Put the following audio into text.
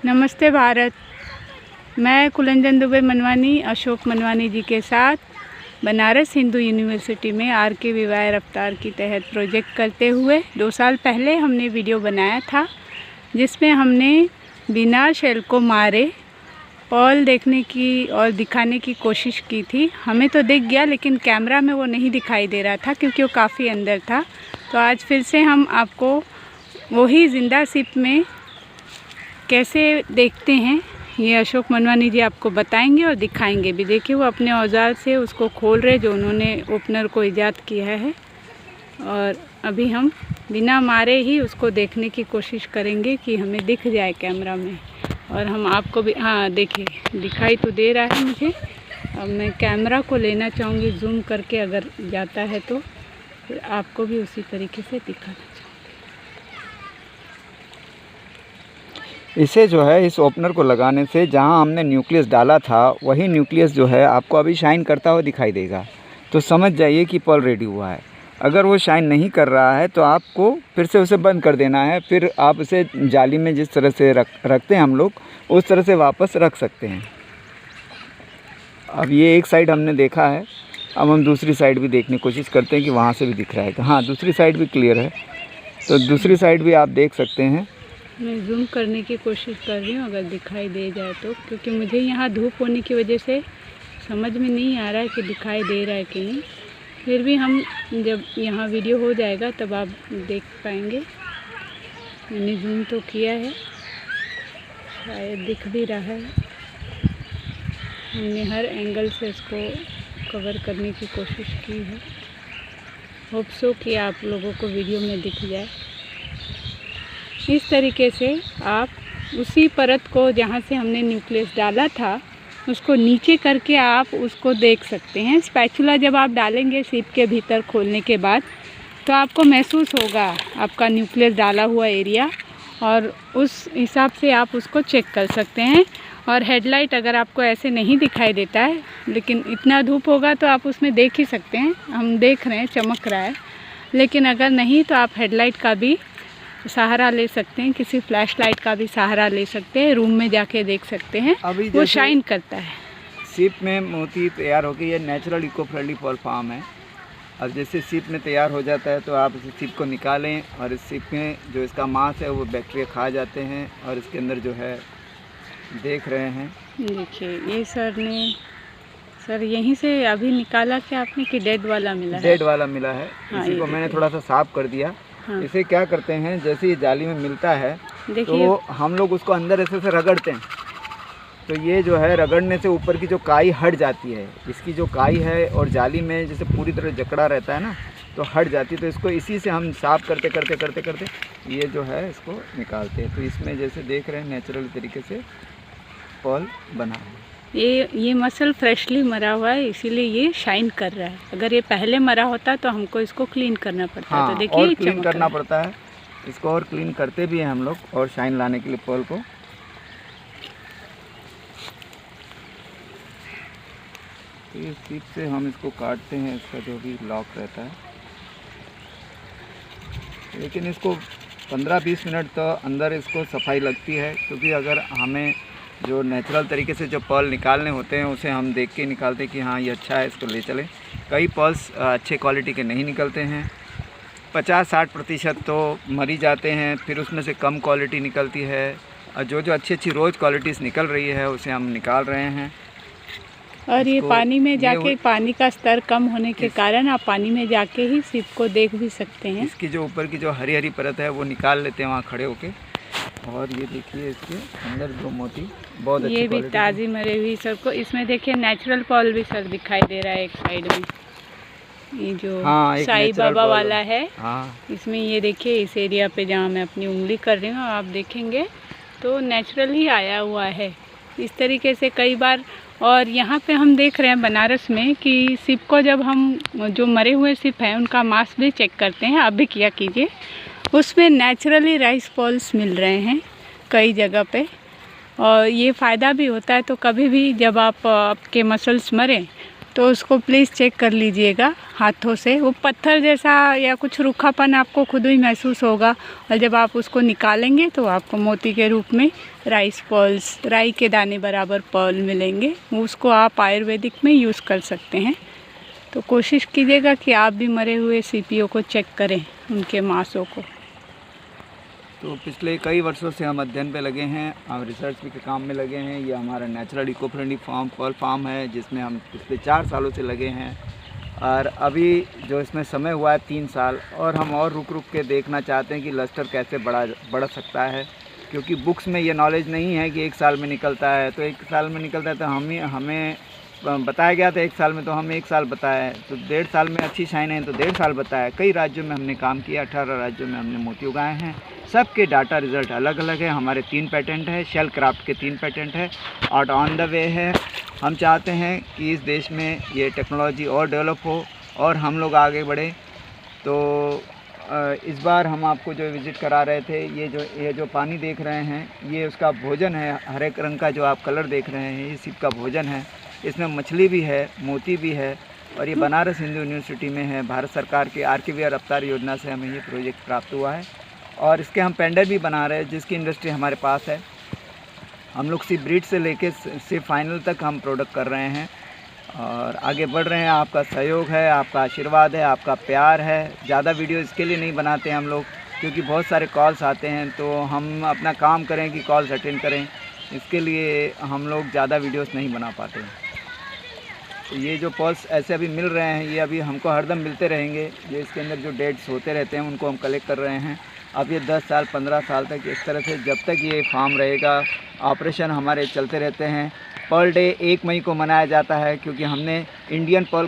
नमस्ते भारत। मैं कुलंजन दुबे मनवानी अशोक मनवानी जी के साथ बनारस हिंदू यूनिवर्सिटी में RK विवाह रफ्तार की तहत प्रोजेक्ट करते हुए 2 साल पहले हमने वीडियो बनाया था, जिसमें हमने बिना शेल को मारे पर्ल देखने की और दिखाने की कोशिश की थी। हमें तो दिख गया, लेकिन कैमरा में वो नहीं दिखाई दे रहा था क्योंकि वो काफ़ी अंदर था। तो आज फिर से हम आपको वही ज़िंदा सिप में कैसे देखते हैं, ये अशोक मनवानी जी आपको बताएंगे और दिखाएंगे भी। देखिए, वो अपने औजार से उसको खोल रहे, जो उन्होंने ओपनर को ईजाद किया है। और अभी हम बिना मारे ही उसको देखने की कोशिश करेंगे कि हमें दिख जाए कैमरा में। और हम आपको भी, हाँ देखिए दिखाई तो दे रहा है मुझे। अब मैं कैमरा को लेना चाहूँगी जूम करके, अगर जाता है तो फिर आपको भी उसी तरीके से दिखाना चाहूँगी। इसे जो है, इस ओपनर को लगाने से जहां हमने न्यूक्लियस डाला था वही न्यूक्लियस जो है आपको अभी शाइन करता हुआ दिखाई देगा। तो समझ जाइए कि पर्ल रेडी हुआ है। अगर वो शाइन नहीं कर रहा है तो आपको फिर से उसे बंद कर देना है। फिर आप उसे जाली में जिस तरह से रखते हैं हम लोग, उस तरह से वापस रख सकते हैं। अब ये एक साइड हमने देखा है, अब हम दूसरी साइड भी देखने की कोशिश करते हैं कि वहाँ से भी दिख रहा है। तो हाँ, दूसरी साइड भी क्लियर है, तो दूसरी साइड भी आप देख सकते हैं। मैं जूम करने की कोशिश कर रही हूँ, अगर दिखाई दे जाए तो, क्योंकि मुझे यहाँ धूप होने की वजह से समझ में नहीं आ रहा है कि दिखाई दे रहा है कि नहीं। फिर भी हम जब यहाँ वीडियो हो जाएगा तब आप देख पाएंगे। मैंने जूम तो किया है, शायद दिख भी रहा है। हमने हर एंगल से इसको कवर करने की कोशिश की है। होप सो कि आप लोगों को वीडियो में दिख जाए। इस तरीके से आप उसी परत को जहाँ से हमने न्यूक्लियस डाला था उसको नीचे करके आप उसको देख सकते हैं। स्पैचुला जब आप डालेंगे सिप के भीतर खोलने के बाद, तो आपको महसूस होगा आपका न्यूक्लियस डाला हुआ एरिया, और उस हिसाब से आप उसको चेक कर सकते हैं। और हेडलाइट अगर आपको ऐसे नहीं दिखाई देता है, लेकिन इतना धूप होगा तो आप उसमें देख ही सकते हैं। हम देख रहे हैं चमक रहा है, लेकिन अगर नहीं तो आप हेडलाइट का भी सहारा ले सकते हैं, किसी फ्लैश लाइट का भी सहारा ले सकते हैं। रूम में जाके देख सकते हैं, वो शाइन करता है। सिप में मोती तैयार होकर, ये natural eco friendly pearl farm है। अब जैसे सिप में तैयार हो जाता है तो आप इस सिप को निकालें, और इस सिप में जो इसका मांस है वो बैक्टीरिया खा जाते हैं, और इसके अंदर जो है देख रहे हैं। देखिए, ये सर यहीं से अभी निकाला क्या आपने कि डेड वाला मिला है? डेड वाला मिला है। हाँ, इसी को मैंने थोड़ा सा साफ कर दिया। हाँ। इसे क्या करते हैं, जैसे ये जाली में मिलता है तो हम लोग उसको अंदर ऐसे से रगड़ते हैं, तो ये जो है रगड़ने से ऊपर की जो काई हट जाती है। इसकी जो काई है और जाली में जैसे पूरी तरह जकड़ा रहता है ना, तो हट जाती है। तो इसको इसी से हम साफ़ करते करते करते करते ये जो है इसको निकालते हैं। तो इसमें जैसे देख रहे हैं नेचुरल तरीके से पर्ल बना है। ये मसल फ्रेशली मरा हुआ है, इसीलिए ये शाइन कर रहा है। अगर ये पहले मरा होता तो हमको इसको क्लीन करना पड़ता। हाँ, तो देखिए, और क्लीन करना पड़ता है इसको, और क्लीन करते भी हैं हम लोग, और शाइन लाने के लिए पर्ल को। तो इस सीप से हम इसको काटते हैं, इसका जो भी लॉक रहता है। लेकिन इसको 15-20 मिनट तो अंदर इसको सफाई लगती है, क्योंकि अगर हमें जो नेचुरल तरीके से जो पर्ल निकालने होते हैं उसे हम देख के निकालते हैं कि हाँ ये अच्छा है, इसको ले चलें। कई पर्ल्स अच्छे क्वालिटी के नहीं निकलते हैं, 50-60% तो मरी जाते हैं। फिर उसमें से कम क्वालिटी निकलती है, और जो अच्छी रोज़ क्वालिटीज़ निकल रही है उसे हम निकाल रहे हैं। और ये पानी में जाके, पानी का स्तर कम होने के कारण आप पानी में जाके ही सिप को देख भी सकते हैं। इसकी जो ऊपर की जो हरी हरी परत है वो निकाल लेते हैं वहाँ खड़े होके। और ये देखिए, इसके अंदर जो मोती बहुत अच्छी, ये भी ताज़ी मरी हुई सर को। इसमें देखिए नेचुरल पर्ल भी सर दिखाई दे रहा है एक साइड में, ये जो साईं बाबा वाला है। हाँ, इसमें ये देखिए, इस एरिया पे जहाँ मैं अपनी उंगली कर रही हूँ, आप देखेंगे तो नेचुरल ही आया हुआ है इस तरीके से कई बार। और यहाँ पे हम देख रहे हैं बनारस में कि सिप को जब हम, जो मरे हुए सिप हैं उनका मांस भी चेक करते हैं, आप भी किया कीजिए, उसमें नेचुरली राइस पर्ल्स मिल रहे हैं कई जगह पे। और ये फ़ायदा भी होता है। तो कभी भी जब आपके मसल्स मरें तो उसको प्लीज़ चेक कर लीजिएगा हाथों से। वो पत्थर जैसा या कुछ रूखापन आपको खुद ही महसूस होगा, और जब आप उसको निकालेंगे तो आपको मोती के रूप में राइस पर्ल्स, राई के दाने बराबर पर्ल मिलेंगे। उसको आप आयुर्वेदिक में यूज़ कर सकते हैं। तो कोशिश कीजिएगा कि आप भी मरे हुए सीपियों को चेक करें, उनके मांसों को। तो पिछले कई वर्षों से हम अध्ययन पे लगे हैं, हम रिसर्च के काम में लगे हैं। ये हमारा natural eco friendly pearl farm है, जिसमें हम पिछले 4 सालों से लगे हैं। और अभी जो इसमें समय हुआ है 3 साल, और हम और रुक के देखना चाहते हैं कि लस्टर कैसे बढ़ सकता है, क्योंकि बुक्स में ये नॉलेज नहीं है कि 1 साल में निकलता है। तो 1 साल में निकलता है तो हमें बताया गया था 1 साल में, तो हम 1 साल बताया है। तो 1.5 साल में अच्छी शाइन है तो 1.5 साल बताया। कई राज्यों में हमने काम किया, 18 राज्यों में हमने मोती उगाए हैं। सबके डाटा रिज़ल्ट अलग अलग है। हमारे 3 पेटेंट है, शेल क्राफ्ट के 3 पेटेंट है और ऑन द वे है। हम चाहते हैं कि इस देश में ये टेक्नोलॉजी और डेवलप हो और हम लोग आगे बढ़े। तो इस बार हम आपको जो विज़िट करा रहे थे, ये जो पानी देख रहे हैं, ये उसका भोजन है। हरे रंग का जो आप कलर देख रहे हैं, ये सीप का भोजन है। इसमें मछली भी है, मोती भी है, और ये बनारस हिंदू यूनिवर्सिटी में है। भारत सरकार की RKVY रफ्तार योजना से हमें ये प्रोजेक्ट प्राप्त हुआ है, और इसके हम पेंडर भी बना रहे हैं, जिसकी इंडस्ट्री हमारे पास है। हम लोग सी ब्रीड से लेके से फाइनल तक हम प्रोडक्ट कर रहे हैं और आगे बढ़ रहे हैं। आपका सहयोग है, आपका आशीर्वाद है, आपका प्यार है। ज़्यादा वीडियो इसके लिए नहीं बनाते हम लोग, क्योंकि बहुत सारे कॉल्स आते हैं, तो हम अपना काम करें कि कॉल्स अटेंड करें, इसके लिए हम लोग ज़्यादा वीडियोस नहीं बना पाते हैं। तो ये जो पर्ल्स ऐसे अभी मिल रहे हैं, ये अभी हमको हरदम मिलते रहेंगे। ये इसके अंदर जो डेट्स होते रहते हैं, उनको हम कलेक्ट कर रहे हैं। अब ये 10 साल 15 साल तक इस तरह से जब तक ये फार्म रहेगा, ऑपरेशन हमारे चलते रहते हैं। पर्ल डे 1 मई को मनाया जाता है, क्योंकि हमने इंडियन पर्ल